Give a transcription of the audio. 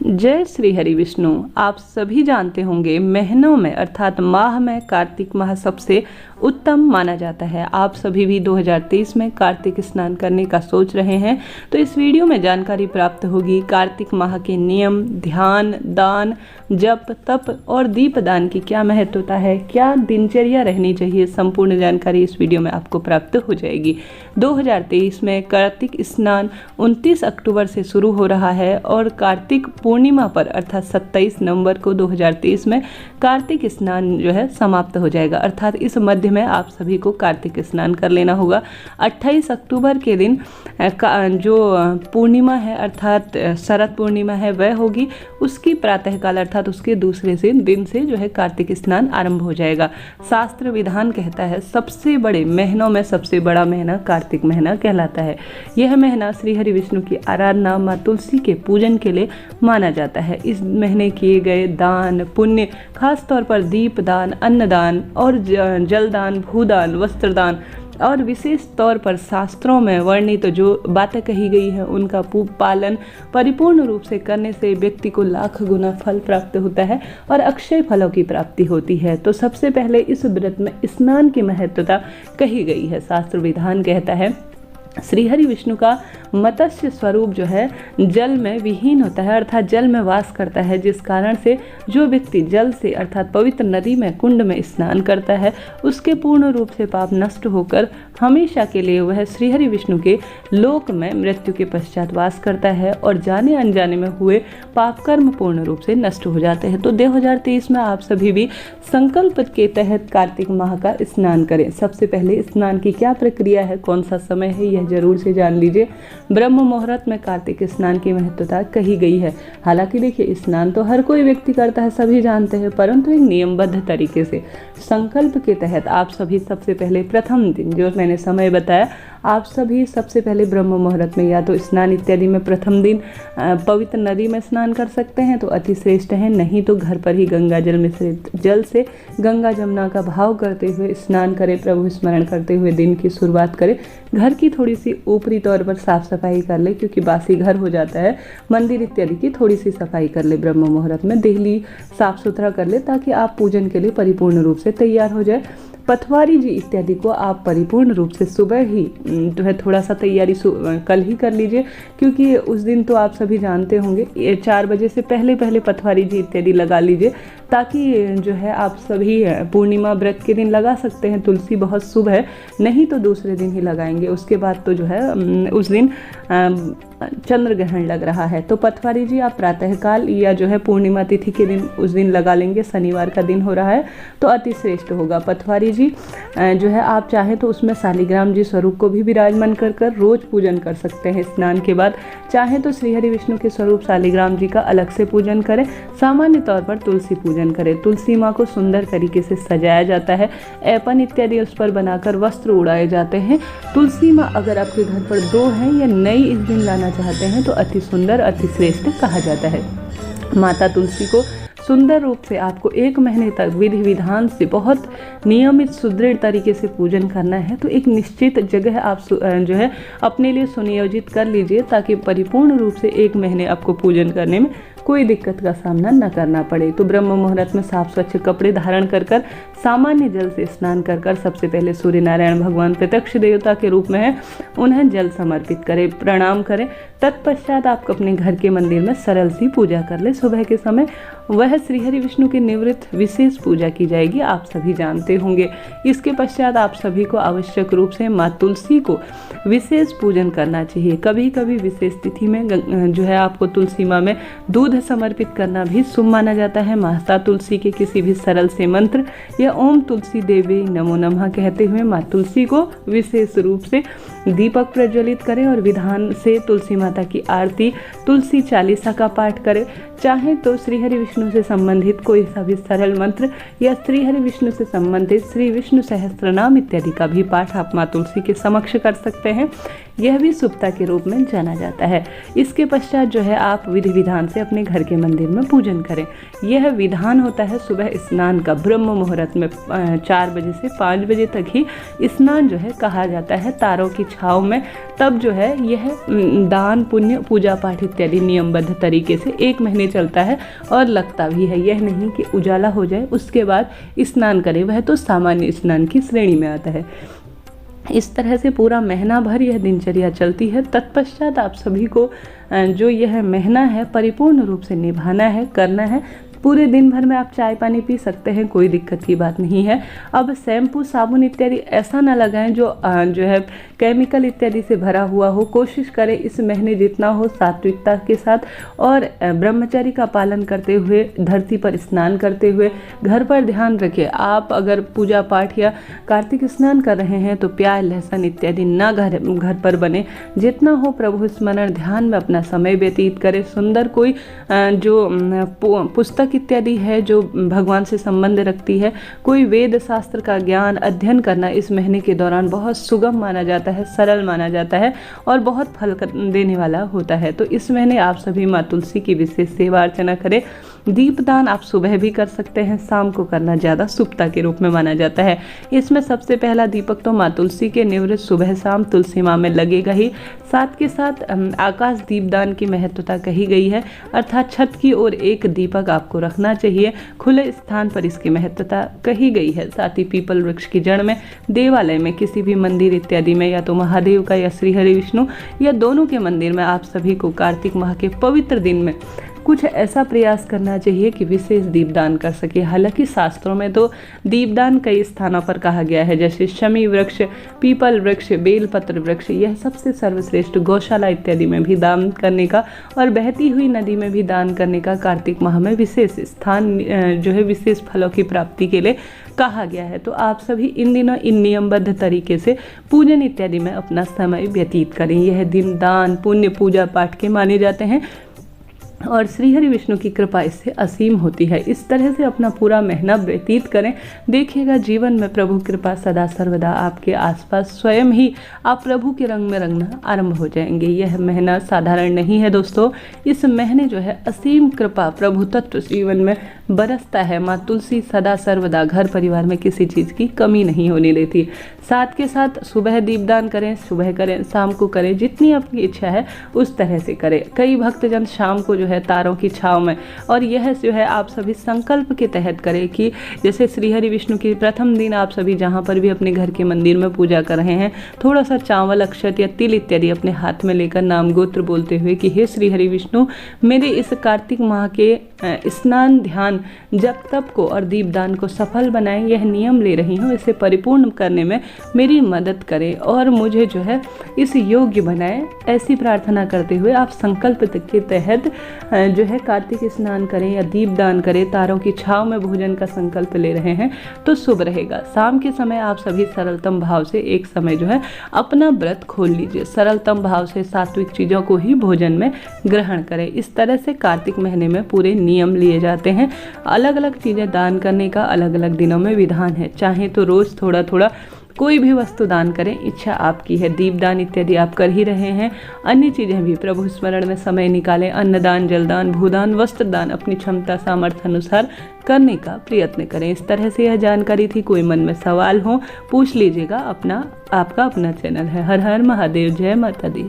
जय श्री हरि विष्णु। आप सभी जानते होंगे महीनों में अर्थात माह में कार्तिक माह सबसे उत्तम माना जाता है। आप सभी भी 2023 में कार्तिक स्नान करने का सोच रहे हैं तो इस वीडियो में जानकारी प्राप्त होगी। कार्तिक माह के नियम, ध्यान, दान, जप, तप और दीप दान की क्या महत्वता है, क्या दिनचर्या रहनी चाहिए, संपूर्ण जानकारी इस वीडियो में आपको प्राप्त हो जाएगी। 2023 में कार्तिक स्नान 29 अक्टूबर से शुरू हो रहा है और कार्तिक पूर्णिमा पर अर्थात 27 नवंबर को 2023 में कार्तिक स्नान जो है समाप्त हो जाएगा। अर्थात इस मध्य में आप सभी को कार्तिक स्नान कर लेना होगा। 28 अक्टूबर के दिन जो पूर्णिमा है अर्थात शरद पूर्णिमा है वह होगी, उसकी प्रातःकाल अर्थात उसके दूसरे से दिन से जो है कार्तिक स्नान आरंभ हो जाएगा। शास्त्र विधान कहता है सबसे बड़े महीनों में सबसे बड़ा महीना कार्तिक महीना कहलाता है। यह महीना श्री हरि विष्णु की आराधना, माँ तुलसी के पूजन के लिए माना जाता है। इस महीने किए गए दान पुण्य, खास तौर पर दीप दान, अन्नदान और जलदान, भूदान, वस्त्रदान और विशेष तौर पर शास्त्रों में वर्णित जो बातें कही गई है उनका पालन परिपूर्ण रूप से करने से व्यक्ति को लाख गुना फल प्राप्त होता है और अक्षय फलों की प्राप्ति होती है। तो सबसे पहले इस व्रत में स्नान की महत्वता कही गई है। शास्त्र विधान कहता है श्री हरि विष्णु का मत्स्य स्वरूप जो है जल में विहीन होता है अर्थात जल में वास करता है, जिस कारण से जो व्यक्ति जल से अर्थात पवित्र नदी में, कुंड में स्नान करता है उसके पूर्ण रूप से पाप नष्ट होकर हमेशा के लिए वह श्री हरि विष्णु के लोक में मृत्यु के पश्चात वास करता है और जाने अनजाने में हुए पाप कर्म पूर्ण रूप से नष्ट हो जाते हैं। तो 2023 में आप सभी भी संकल्प के तहत कार्तिक माह का स्नान करें। सबसे पहले स्नान की क्या प्रक्रिया है, कौन सा समय है, यह जरूर से जान लीजिए। ब्रह्म मुहूर्त में कार्तिक स्नान की महत्वता कही गई है। हालांकि देखिए स्नान तो हर कोई व्यक्ति करता है, सभी जानते हैं, परंतु एक नियमबद्ध तरीके से संकल्प के तहत आप सभी सबसे पहले प्रथम दिन जो मैंने समय बताया, आप सभी सबसे पहले ब्रह्म मुहूर्त में या तो स्नान इत्यादि में प्रथम दिन पवित्र नदी में स्नान कर सकते हैं तो अति श्रेष्ठ है, नहीं तो घर पर ही गंगा जल मिश्रित जल से गंगा जमुना का भाव करते हुए स्नान करें, प्रभु स्मरण करते हुए दिन की शुरुआत करें। घर की थोड़ी सी ऊपरी तौर पर साफ सफाई कर ले क्योंकि बासी घर हो जाता है। मंदिर इत्यादि की थोड़ी सी सफाई कर ले, ब्रह्म मुहूर्त में देहली साफ सुथरा कर ले ताकि आप पूजन के लिए परिपूर्ण रूप से तैयार हो जाए। पथवारी जी इत्यादि को आप परिपूर्ण रूप से सुबह ही जो है थोड़ा सा तैयारी कल ही कर लीजिए क्योंकि उस दिन तो आप सभी जानते होंगे 4 बजे से पहले पथवारी जी इत्यादि लगा लीजिए ताकि जो है आप सभी पूर्णिमा व्रत के दिन लगा सकते हैं। तुलसी बहुत शुभ है, नहीं तो दूसरे दिन ही लगाएंगे। उसके बाद तो जो है उस दिन चंद्र ग्रहण लग रहा है तो पथवारी जी आप प्रातःकाल या जो है पूर्णिमा तिथि के दिन उस दिन लगा लेंगे। शनिवार का दिन हो रहा है तो अति श्रेष्ठ होगा। पथवारी जी जो है आप चाहे तो उसमें शालिग्राम जी स्वरूप को भी विराजमान कर रोज पूजन कर सकते हैं। स्नान के बाद चाहे तो श्री हरि विष्णु के स्वरूप शालिग्राम जी का अलग से पूजन करें, सामान्य तौर पर तुलसी पूजन करें। तुलसी माँ को सुंदर तरीके से सजाया जाता है, ऐपन इत्यादि उस पर बनाकर वस्त्र उड़ाए जाते हैं। तुलसी माँ अगर आपके घर पर 2 हैं या नई इस दिन लाना चाहते हैं तो अति सुंदर अति श्रेष्ठ कहा जाता है। माता तुलसी को सुंदर रूप से आपको 1 महीने तक विधि विधान से बहुत नियमित सुदृढ़ तरीके से पूजन करना है। तो एक निश्चित जगह आप जो है अपने लिए सुनियोजित कर लीजिए ताकि परिपूर्ण रूप से 1 महीने आपको पूजन करने में कोई दिक्कत का सामना न करना पड़े। तो ब्रह्म मुहूर्त में साफ स्वच्छ कपड़े धारण कर सामान्य जल से स्नान कर सबसे पहले सूर्य नारायण भगवान प्रत्यक्ष देवता के रूप में है, उन्हें जल समर्पित करें, प्रणाम करें। तत्पश्चात आप अपने घर के मंदिर में सरल सी पूजा कर ले। सुबह के समय वह श्री हरि विष्णु की निवृत्त विशेष पूजा की जाएगी, आप सभी जानते होंगे। इसके पश्चात आप सभी को आवश्यक रूप से माँ तुलसी को विशेष पूजन करना चाहिए। कभी कभी विशेष तिथि में जो है आपको तुलसी माँ में दूध समर्पित करना भी शुभ माना जाता है। माता तुलसी के किसी भी सरल से मंत्र या ओम तुलसी देवी नमो नमः कहते हुए माँ तुलसी को विशेष रूप से दीपक प्रज्वलित करें और विधान से तुलसी माता की आरती, तुलसी चालीसा का पाठ करें। चाहे तो श्री हरि विष्णु से संबंधित कोई सा भी सरल मंत्र या श्री हरि विष्णु से संबंधित श्री विष्णु सहस्त्रनाम इत्यादि का भी पाठ आप माँ तुलसी के समक्ष कर सकते हैं। यह भी शुभता के रूप में जाना जाता है। इसके पश्चात जो है आप विधि विधान से अपने घर के मंदिर में पूजन करें। यह विधान होता है सुबह स्नान का। ब्रह्म मुहूर्त में 4 बजे से 5 बजे तक ही स्नान जो है कहा जाता है तारों की छाँव में। तब जो है यह दान पुण्य पूजा पाठ इत्यादि नियमबद्ध तरीके से 1 महीने चलता है और लगता भी है। यह नहीं कि उजाला हो जाए उसके बाद स्नान करें, वह तो सामान्य स्नान की श्रेणी में आता है। इस तरह से पूरा महीना भर यह दिनचर्या चलती है। तत्पश्चात आप सभी को जो यह महीना है परिपूर्ण रूप से निभाना है, करना है। पूरे दिन भर में आप चाय पानी पी सकते हैं, कोई दिक्कत की बात नहीं है। अब शैम्पू साबुन इत्यादि ऐसा ना लगाएं जो है केमिकल इत्यादि से भरा हुआ हो। कोशिश करें इस महीने जितना हो सात्विकता के साथ और ब्रह्मचर्य का पालन करते हुए, धरती पर स्नान करते हुए। घर पर ध्यान रखें, आप अगर पूजा पाठ या कार्तिक स्नान कर रहे हैं तो प्याज लहसुन इत्यादि ना घर पर बने। जितना हो प्रभु स्मरण ध्यान में अपना समय व्यतीत करें। सुंदर कोई जो पुस्तक इत्यादि है जो भगवान से संबंध रखती है, कोई वेद शास्त्र का ज्ञान अध्ययन करना इस महीने के दौरान बहुत सुगम माना जाता है, सरल माना जाता है और बहुत फल देने वाला होता है। तो इस महीने आप सभी माँ तुलसी की विशेष सेवा अर्चना करें। दीपदान आप सुबह भी कर सकते हैं, शाम को करना ज़्यादा शुभता के रूप में माना जाता है। इसमें सबसे पहला दीपक तो माँ तुलसी के निवृत्त सुबह शाम तुलसी माँ में लगेगा ही। साथ के साथ आकाश दीपदान की महत्वता कही गई है, अर्थात छत की ओर एक दीपक आपको रखना चाहिए। खुले स्थान पर इसकी महत्वता कही गई है। साथ ही पीपल वृक्ष की जड़ में, देवालय में, किसी भी मंदिर इत्यादि में, या तो महादेव का या श्री हरि विष्णु या दोनों के मंदिर में आप सभी को कार्तिक माह के पवित्र दिन में कुछ ऐसा प्रयास करना चाहिए कि विशेष दीपदान कर सके। हालांकि शास्त्रों में तो दीपदान कई स्थानों पर कहा गया है, जैसे शमी वृक्ष, पीपल वृक्ष, बेलपत्र वृक्ष, यह सबसे सर्वश्रेष्ठ। गौशाला इत्यादि में भी दान करने का और बहती हुई नदी में भी दान करने का कार्तिक माह में विशेष स्थान जो है विशेष फलों की प्राप्ति के लिए कहा गया है। तो आप सभी इन दिनों इन नियमबद्ध तरीके से पूजन इत्यादि में अपना समय व्यतीत करें। यह दिन दान पुण्य पूजा पाठ के माने जाते हैं और श्रीहरि विष्णु की कृपा इससे असीम होती है। इस तरह से अपना पूरा महीना व्यतीत करें। देखिएगा जीवन में प्रभु कृपा सदा सर्वदा आपके आसपास स्वयं ही आप प्रभु के रंग में रंगना आरंभ हो जाएंगे। यह महीना साधारण नहीं है दोस्तों। इस महीने जो है असीम कृपा प्रभु तत्व जीवन में बरसता है। माँ तुलसी सदा सर्वदा घर परिवार में किसी चीज़ की कमी नहीं होने देती। साथ के साथ सुबह दीपदान करें, सुबह करें, शाम को करें, जितनी आपकी इच्छा है उस तरह से करें। कई भक्तजन शाम को जो है तारों की छाँव में, और यह जो है आप सभी संकल्प के तहत करें कि जैसे श्रीहरि विष्णु की प्रथम दिन आप सभी जहाँ पर भी अपने घर के मंदिर में पूजा कर रहे हैं, थोड़ा सा चावल अक्षत या तिल इत्यादि अपने हाथ में लेकर नाम गोत्र बोलते हुए कि हे श्रीहरि विष्णु, मेरे इस कार्तिक माह के स्नान ध्यान जप तप को और दीपदान को सफल बनाएं। यह नियम ले रही हूँ, इसे परिपूर्ण करने में मेरी मदद करें और मुझे जो है इस योग्य बनाएं। ऐसी प्रार्थना करते हुए आप संकल्प के तहत जो है कार्तिक स्नान करें या दीपदान करें, तारों की छाँव में भोजन का संकल्प ले रहे हैं तो शुभ रहेगा। शाम के समय आप सभी सरलतम भाव से एक समय जो है अपना व्रत खोल लीजिए। सरलतम भाव से सात्विक चीज़ों को ही भोजन में ग्रहण करें। इस तरह से कार्तिक महीने में पूरे नियम लिए जाते हैं। अलग अलग चीज़ें दान करने का अलग अलग दिनों में विधान है। चाहे तो रोज़ थोड़ा थोड़ा कोई भी वस्तु दान करें, इच्छा आपकी है। दीपदान इत्यादि आप कर ही रहे हैं, अन्य चीज़ें भी प्रभु स्मरण में समय निकालें। अन्नदान, जलदान, भूदान, वस्त्रदान अपनी क्षमता सामर्थ्य अनुसार करने का प्रयत्न करें। इस तरह से यह जानकारी थी। कोई मन में सवाल हो पूछ लीजिएगा। आपका अपना चैनल है। हर हर महादेव, जय माता दी।